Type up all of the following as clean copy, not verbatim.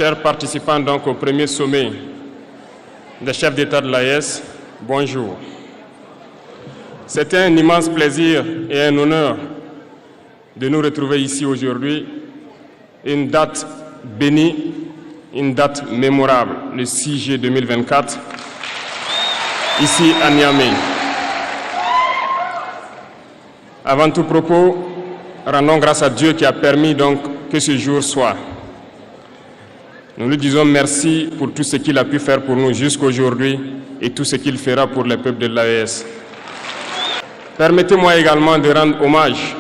Chers participants donc au premier sommet des chefs d'État de l'AES, bonjour. C'était un immense plaisir et un honneur de nous retrouver ici aujourd'hui, une date bénie, une date mémorable, le 6 juillet 2024, ici à Niamey. Avant tout propos, rendons grâce à Dieu qui a permis donc que ce jour soit. Nous lui disons merci pour tout ce qu'il a pu faire pour nous jusqu'à aujourd'hui et tout ce qu'il fera pour les peuples de l'AES. Permettez-moi également de rendre hommage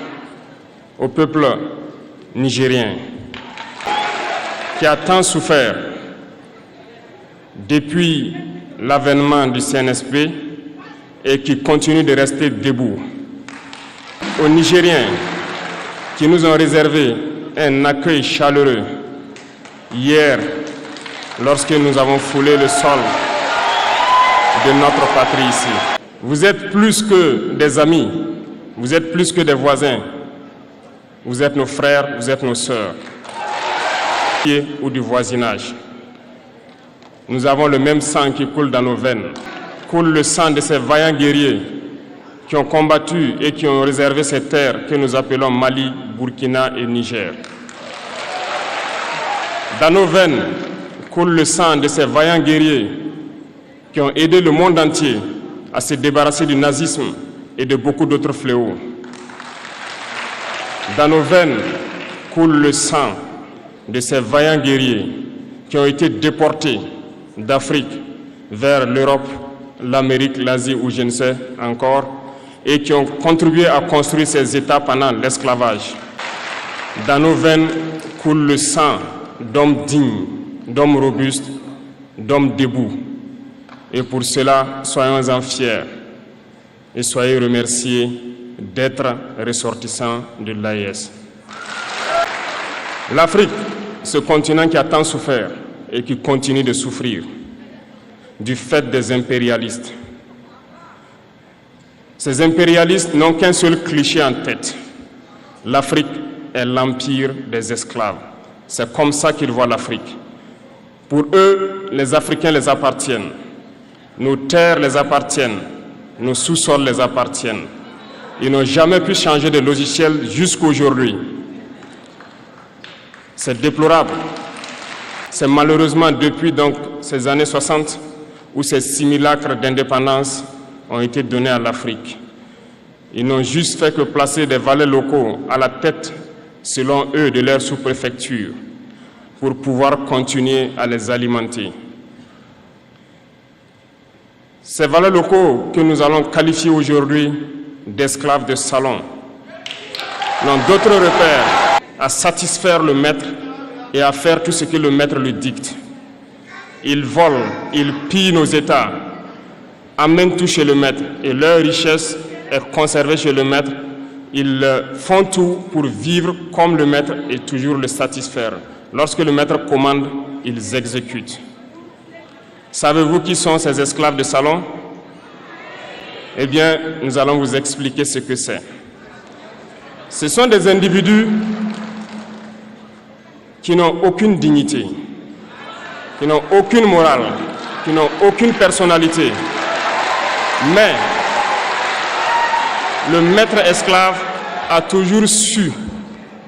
au peuple nigérien qui a tant souffert depuis l'avènement du CNSP et qui continue de rester debout. Aux Nigériens qui nous ont réservé un accueil chaleureux hier lorsque nous avons foulé le sol de notre patrie ici. Vous êtes plus que des amis, vous êtes plus que des voisins, vous êtes nos frères, vous êtes nos sœurs, ou du voisinage. Nous avons le même sang qui coule dans nos veines, coule le sang de ces vaillants guerriers qui ont combattu et qui ont réservé ces terres que nous appelons Mali, Burkina et Niger. Dans nos veines coule le sang de ces vaillants guerriers qui ont aidé le monde entier à se débarrasser du nazisme et de beaucoup d'autres fléaux. Dans nos veines coule le sang de ces vaillants guerriers qui ont été déportés d'Afrique vers l'Europe, l'Amérique, l'Asie ou je ne sais encore, et qui ont contribué à construire ces États pendant l'esclavage. Dans nos veines coule le sang d'hommes dignes, d'hommes robustes, d'hommes debout. Et pour cela, soyons-en fiers et soyez remerciés d'être ressortissants de l'AES. L'Afrique, ce continent qui a tant souffert et qui continue de souffrir du fait des impérialistes. Ces impérialistes n'ont qu'un seul cliché en tête. L'Afrique est l'empire des esclaves. C'est comme ça qu'ils voient l'Afrique. Pour eux, les Africains les appartiennent. Nos terres les appartiennent. Nos sous-sols les appartiennent. Ils n'ont jamais pu changer de logiciel jusqu'à aujourd'hui. C'est déplorable. C'est malheureusement depuis donc ces années 60 où ces simulacres d'indépendance ont été donnés à l'Afrique. Ils n'ont juste fait que placer des valets locaux à la tête, selon eux, de leur sous-préfecture pour pouvoir continuer à les alimenter. Ces valets locaux que nous allons qualifier aujourd'hui d'esclaves de salon n'ont d'autre repère à satisfaire le maître et à faire tout ce que le maître lui dicte. Ils volent, ils pillent nos États, amènent tout chez le maître et leur richesse est conservée chez le maître. Ils font tout pour vivre comme le maître et toujours le satisfaire. Lorsque le maître commande, ils exécutent. Savez-vous qui sont ces esclaves de salon? Eh bien, nous allons vous expliquer ce que c'est. Ce sont des individus qui n'ont aucune dignité, qui n'ont aucune morale, qui n'ont aucune personnalité. Mais le maître esclave a toujours su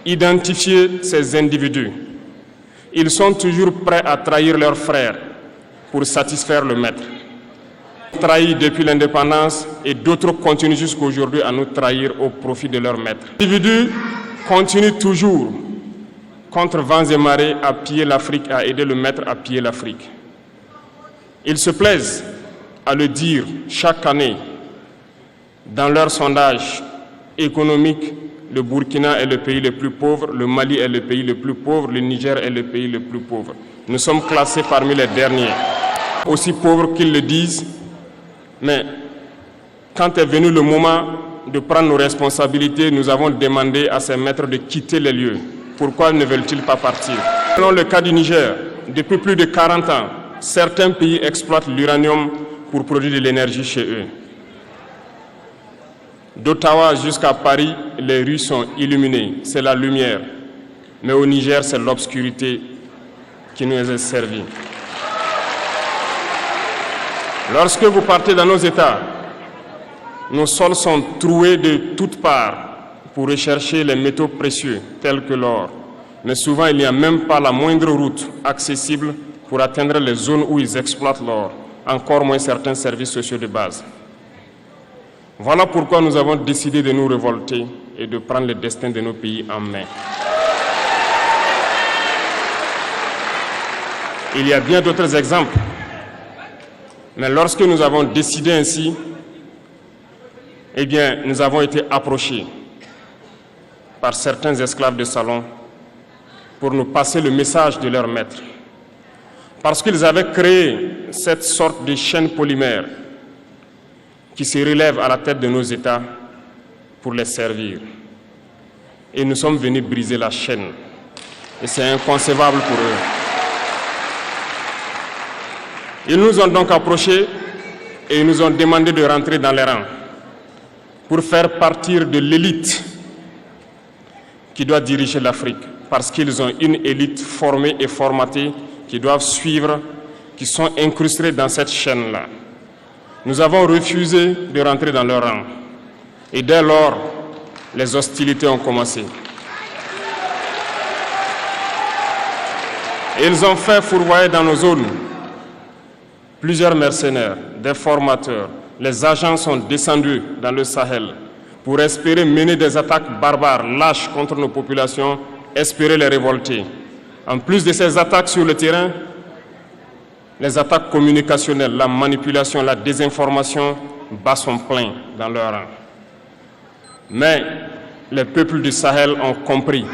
identifier ces individus. Ils sont toujours prêts à trahir leurs frères pour satisfaire le maître. Trahis depuis l'indépendance et d'autres continuent jusqu'à aujourd'hui à nous trahir au profit de leur maître. Les individus continuent toujours, contre vents et marées, à piller l'Afrique, à aider le maître à piller l'Afrique. Ils se plaisent à le dire chaque année dans leurs sondages économiques. Le Burkina est le pays le plus pauvre, le Mali est le pays le plus pauvre, le Niger est le pays le plus pauvre. Nous sommes classés parmi les derniers. Aussi pauvres qu'ils le disent, mais quand est venu le moment de prendre nos responsabilités, nous avons demandé à ces maîtres de quitter les lieux. Pourquoi ne veulent-ils pas partir? Selon le cas du Niger, depuis plus de 40 ans, certains pays exploitent l'uranium pour produire de l'énergie chez eux. D'Ottawa jusqu'à Paris, les rues sont illuminées, c'est la lumière. Mais au Niger, c'est l'obscurité qui nous est servi. Lorsque vous partez dans nos États, nos sols sont troués de toutes parts pour rechercher les métaux précieux tels que l'or. Mais souvent, il n'y a même pas la moindre route accessible pour atteindre les zones où ils exploitent l'or, encore moins certains services sociaux de base. Voilà pourquoi nous avons décidé de nous révolter et de prendre le destin de nos pays en main. Il y a bien d'autres exemples, mais lorsque nous avons décidé ainsi, eh bien, nous avons été approchés par certains esclaves de salon pour nous passer le message de leur maître. Parce qu'ils avaient créé cette sorte de chaîne polymère qui se relève à la tête de nos États pour les servir. Et nous sommes venus briser la chaîne. Et c'est inconcevable pour eux. Ils nous ont donc approchés et ils nous ont demandé de rentrer dans les rangs pour faire partir de l'élite qui doit diriger l'Afrique, parce qu'ils ont une élite formée et formatée qui doivent suivre, qui sont incrustés dans cette chaîne-là. Nous avons refusé de rentrer dans leur rang. Et dès lors, les hostilités ont commencé. Ils ont fait fourvoyer dans nos zones plusieurs mercenaires, des formateurs. Les agents sont descendus dans le Sahel pour espérer mener des attaques barbares, lâches contre nos populations, espérer les révolter. En plus de ces attaques sur le terrain, les attaques communicationnelles, la manipulation, la désinformation battent son plein dans leur rang. Mais les peuples du Sahel ont compris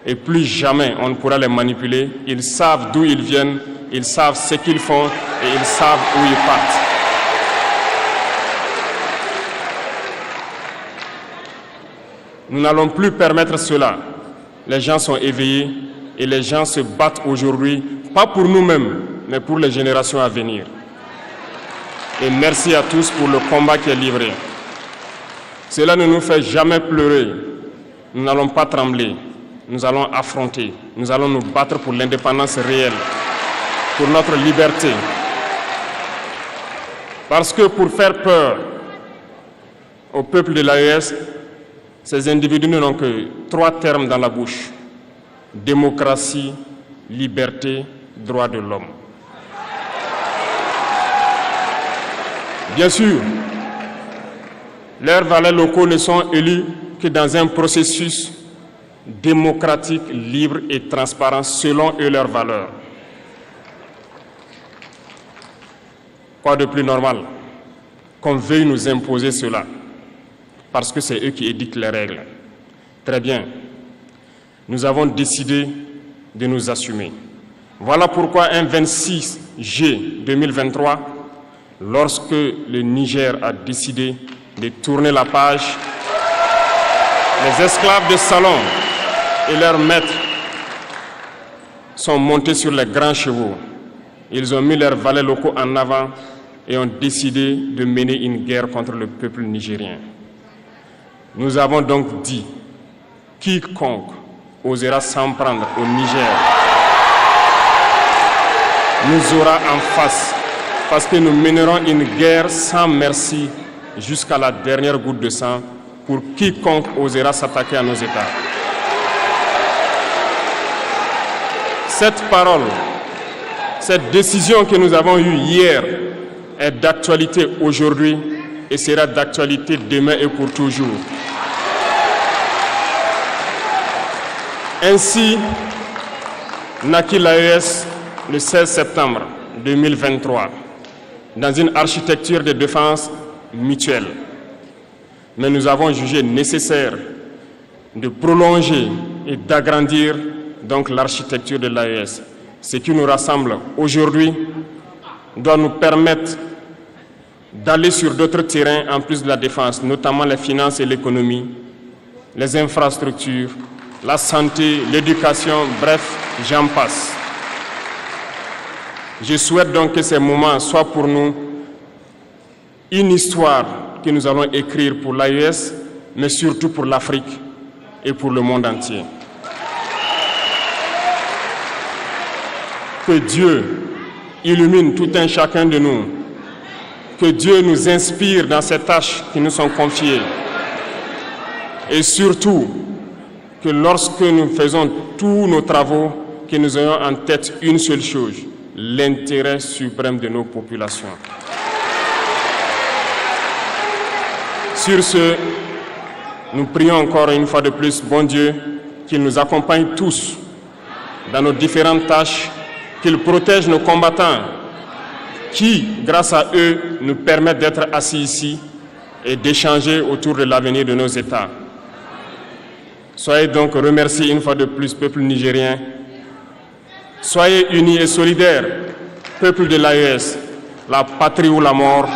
et plus jamais on ne pourra les manipuler. Ils savent d'où ils viennent, ils savent ce qu'ils font et ils savent où ils partent. Nous n'allons plus permettre cela. Les gens sont éveillés et les gens se battent aujourd'hui, pas pour nous-mêmes, mais pour les générations à venir. Et merci à tous pour le combat qui est livré. Cela ne nous fait jamais pleurer. Nous n'allons pas trembler. Nous allons affronter. Nous allons nous battre pour l'indépendance réelle, pour notre liberté. Parce que pour faire peur au peuple de l'AES, ces individus n'ont que 3 termes dans la bouche: démocratie, liberté, droits de l'homme. Bien sûr, leurs valets locaux ne sont élus que dans un processus démocratique, libre et transparent selon eux leurs valeurs. Quoi de plus normal qu'on veuille nous imposer cela, parce que c'est eux qui édictent les règles. Très bien, nous avons décidé de nous assumer. Voilà pourquoi un 26 juillet 2023, lorsque le Niger a décidé de tourner la page, les esclaves de salon et leurs maîtres sont montés sur les grands chevaux. Ils ont mis leurs valets locaux en avant et ont décidé de mener une guerre contre le peuple nigérien. Nous avons donc dit, quiconque osera s'en prendre au Niger nous aura en face, parce que nous mènerons une guerre sans merci jusqu'à la dernière goutte de sang pour quiconque osera s'attaquer à nos États. Cette parole, cette décision que nous avons eue hier est d'actualité aujourd'hui et sera d'actualité demain et pour toujours. Ainsi naquit l'AES le 16 septembre 2023 dans une architecture de défense mutuelle. Mais nous avons jugé nécessaire de prolonger et d'agrandir donc l'architecture de l'AES. Ce qui nous rassemble aujourd'hui doit nous permettre d'aller sur d'autres terrains en plus de la défense, notamment les finances et l'économie, les infrastructures, la santé, l'éducation, bref, j'en passe. Je souhaite donc que ces moments soient pour nous une histoire que nous allons écrire pour l'AES, mais surtout pour l'Afrique et pour le monde entier. Que Dieu illumine tout un chacun de nous. Que Dieu nous inspire dans ces tâches qui nous sont confiées. Et surtout, que lorsque nous faisons tous nos travaux, que nous ayons en tête une seule chose, l'intérêt suprême de nos populations. Sur ce, nous prions encore une fois de plus, bon Dieu, qu'il nous accompagne tous dans nos différentes tâches, qu'il protège nos combattants, qui, grâce à eux, nous permettent d'être assis ici et d'échanger autour de l'avenir de nos États. Soyez donc remerciés une fois de plus, peuple nigérien. Soyez unis et solidaires, peuple de l'AES, la patrie ou la mort.